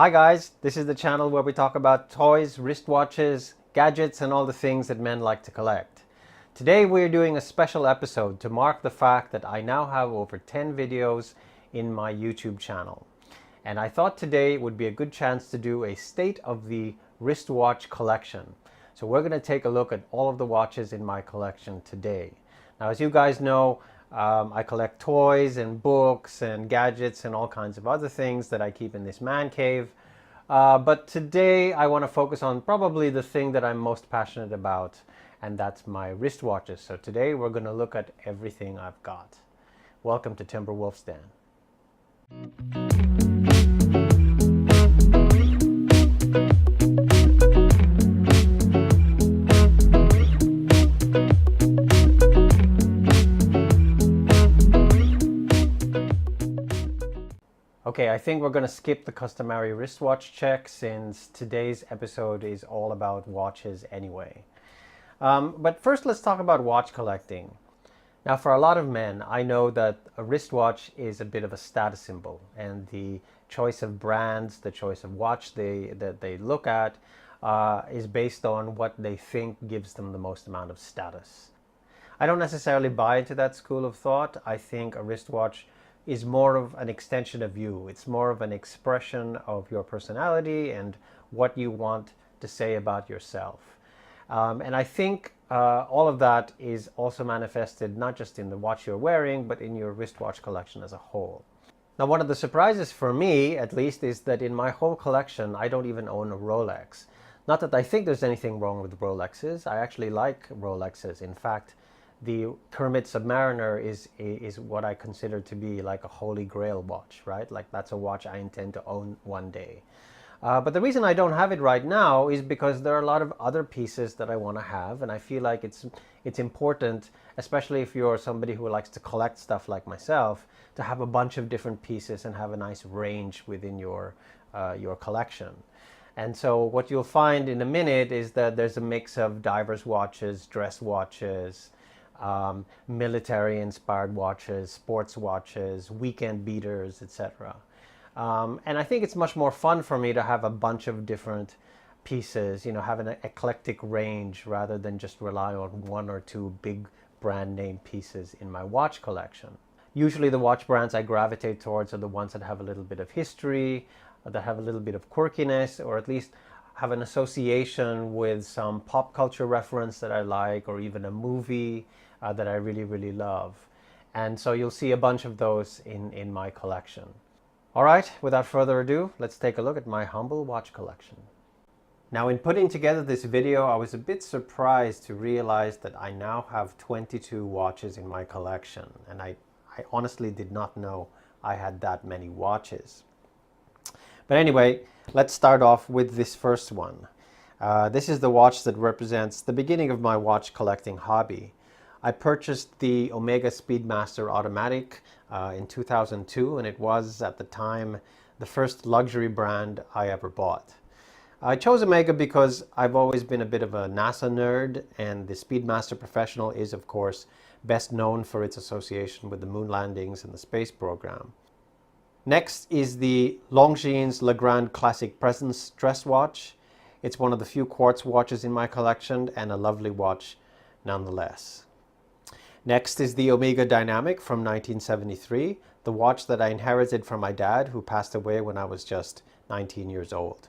Hi guys, this is the channel where we talk about toys, wristwatches, gadgets, and all the things that men like to collect. Today we're doing a special episode to mark the fact that I now have over 10 videos in my YouTube channel. And I thought today would be a good chance to do a state of the wristwatch collection. So we're going to take a look at all of the watches in my collection today. Now, as you guys know, I collect toys and books and gadgets and all kinds of other things that I keep in this man cave. But today I want to focus on probably the thing that I'm most passionate about, and that's my wristwatches. So today we're going to look at everything I've got. Welcome to Timberwolf's Den. Okay, I think we're going to skip the customary wristwatch check since today's episode is all about watches anyway. But first, let's talk about watch collecting. Now, for a lot of men, I know that a wristwatch is a bit of a status symbol, and the choice of brands, the choice of watch that they look at is based on what they think gives them the most amount of status. I don't necessarily buy into that school of thought. I think a wristwatch is more of an extension of you. It's more of an expression of your personality and what you want to say about yourself. And I think all of that is also manifested not just in the watch you're wearing, but in your wristwatch collection as a whole. Now, one of the surprises for me, at least, is that in my whole collection, I don't even own a Rolex. Not that I think there's anything wrong with Rolexes. I actually like Rolexes. In fact, the Kermit Submariner is what I consider to be like a holy grail watch, right? Like that's a watch I intend to own one day. But the reason I don't have it right now is because there are a lot of other pieces that I want to have, and I feel like it's important, especially if you're somebody who likes to collect stuff like myself, to have a bunch of different pieces and have a nice range within your collection. And so what you'll find in a minute is that there's a mix of divers watches, dress watches, military-inspired watches, sports watches, weekend beaters, etc. And I think it's much more fun for me to have a bunch of different pieces, you know, have an eclectic range rather than just rely on one or two big brand name pieces in my watch collection. Usually the watch brands I gravitate towards are the ones that have a little bit of history, that have a little bit of quirkiness, or at least have an association with some pop culture reference that I like, or even a movie that I really, really love. And so you'll see a bunch of those in my collection. All right, without further ado, let's take a look at my humble watch collection. Now, in putting together this video, I was a bit surprised to realize that I now have 22 watches in my collection. And I honestly did not know I had that many watches. But anyway, let's start off with this first one. This is the watch that represents the beginning of my watch collecting hobby. I purchased the Omega Speedmaster automatic in 2002, and it was, at the time, the first luxury brand I ever bought. I chose Omega because I've always been a bit of a NASA nerd, and the Speedmaster Professional is, of course, best known for its association with the moon landings and the space program. Next is the Longines Grande Classique Presence dress watch. It's one of the few quartz watches in my collection, and a lovely watch nonetheless. Next is the Omega Dynamic from 1973, the watch that I inherited from my dad, who passed away when I was just 19 years old.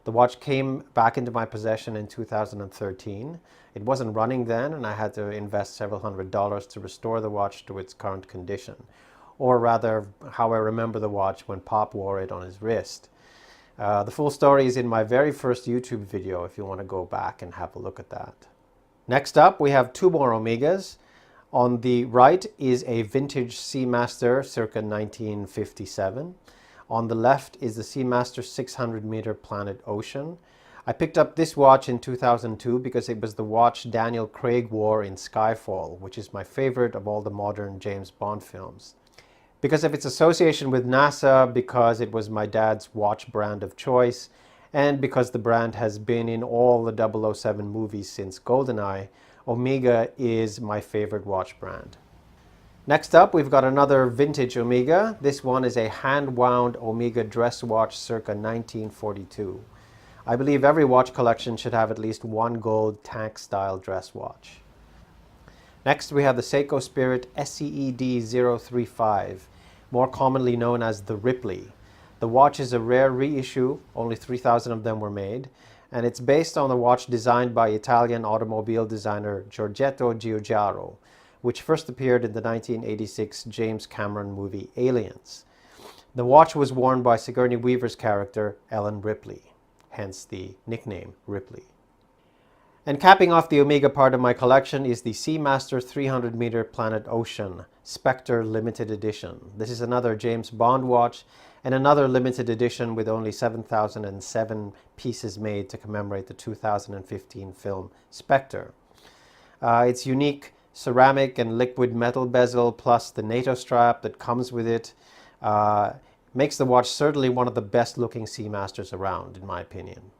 The watch came back into my possession in 2013. It wasn't running then, and I had to invest several $100s to restore the watch to its current condition. Or rather, how I remember the watch when Pop wore it on his wrist. The full story is in my very first YouTube video if you want to go back and have a look at that. Next up, we have two more Omegas. On the right is a vintage Seamaster circa 1957. On the left is the Seamaster 600-meter Planet Ocean. I picked up this watch in 2002 because it was the watch Daniel Craig wore in Skyfall, which is my favorite of all the modern James Bond films. Because of its association with NASA, because it was my dad's watch brand of choice, and because the brand has been in all the 007 movies since GoldenEye, Omega is my favorite watch brand. Next up, we've got another vintage Omega. This one is a hand-wound Omega dress watch circa 1942. I believe every watch collection should have at least one gold tank-style dress watch. Next, we have the Seiko Spirit SCED035, more commonly known as the Ripley. The watch is a rare reissue, only 3,000 of them were made, and it's based on a watch designed by Italian automobile designer Giugiaro, which first appeared in the 1986 James Cameron movie Aliens. The watch was worn by Sigourney Weaver's character Ellen Ripley, hence the nickname Ripley. And capping off the Omega part of my collection is the Seamaster 300-meter Planet Ocean Spectre limited edition. This is another James Bond watch and another limited edition with only 7,007 pieces made to commemorate the 2015 film Spectre. Its unique ceramic and liquid metal bezel plus the NATO strap that comes with it makes the watch certainly one of the best looking Seamasters around, in my opinion.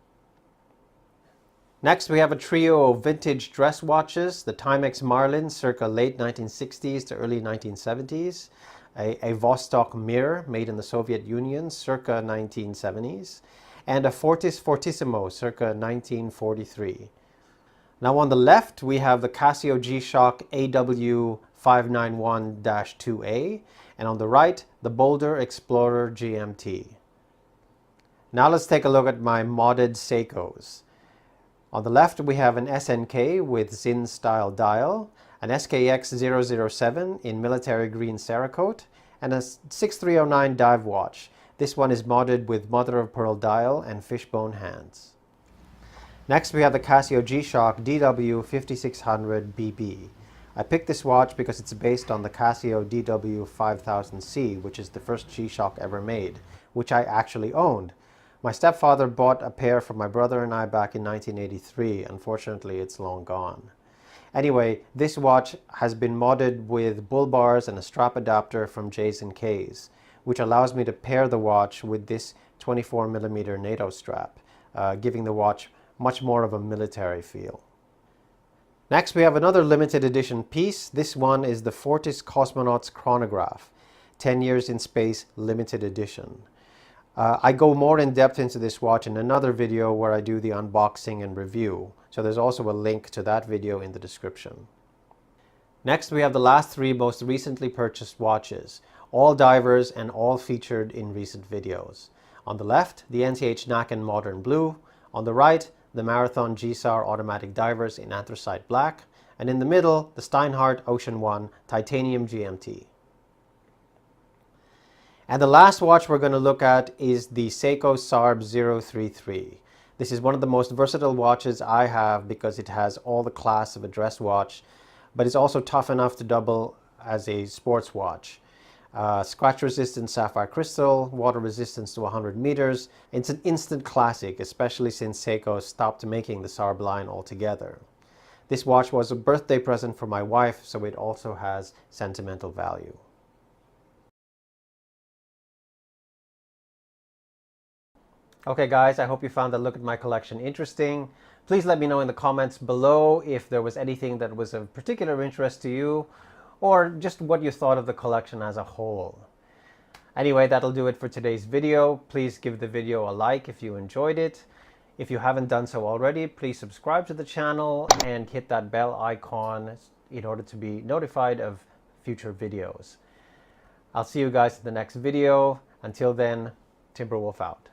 Next, we have a trio of vintage dress watches, the Timex Marlin circa late 1960s to early 1970s, a Vostok Mir made in the Soviet Union circa 1970s, and a Fortis Fortissimo circa 1943. Now on the left, we have the Casio G-Shock AW591-2A, and on the right, the BOLDR Explorer GMT. Now let's take a look at my modded Seikos. On the left, we have an SNK with Zin-style dial, an SKX007 in military green Cerakote, and a 6309 dive watch. This one is modded with mother-of-pearl dial and fishbone hands. Next, we have the Casio G-Shock DW5600BB. I picked this watch because it's based on the Casio DW5000C, which is the first G-Shock ever made, which I actually owned. My stepfather bought a pair for my brother and I back in 1983. Unfortunately, it's long gone. Anyway, this watch has been modded with bull bars and a strap adapter from J&K's, which allows me to pair the watch with this 24mm NATO strap, giving the watch much more of a military feel. Next, we have another limited edition piece. This one is the Fortis Cosmonaut's Chronograph, 10 Years in Space limited edition. I go more in depth into this watch in another video where I do the unboxing and review, so there's also a link to that video in the description. Next, we have the last three most recently purchased watches, all divers and all featured in recent videos. On the left, the NCH Nacken Modern Blue. On the right, the Marathon GSAR automatic divers in anthracite black, and in the middle, the Steinhart Ocean One Titanium GMT. And the last watch we're going to look at is the Seiko SARB033. This is one of the most versatile watches I have because it has all the class of a dress watch, but it's also tough enough to double as a sports watch. Scratch resistant sapphire crystal, water resistance to 100 meters. It's an instant classic, especially since Seiko stopped making the SARB line altogether. This watch was a birthday present for my wife, so it also has sentimental value. Okay guys, I hope you found that look at my collection interesting. Please let me know in the comments below if there was anything that was of particular interest to you, or just what you thought of the collection as a whole. Anyway, that'll do it for today's video. Please give the video a like if you enjoyed it. If you haven't done so already, please subscribe to the channel and hit that bell icon in order to be notified of future videos. I'll see you guys in the next video. Until then, Timberwolf out.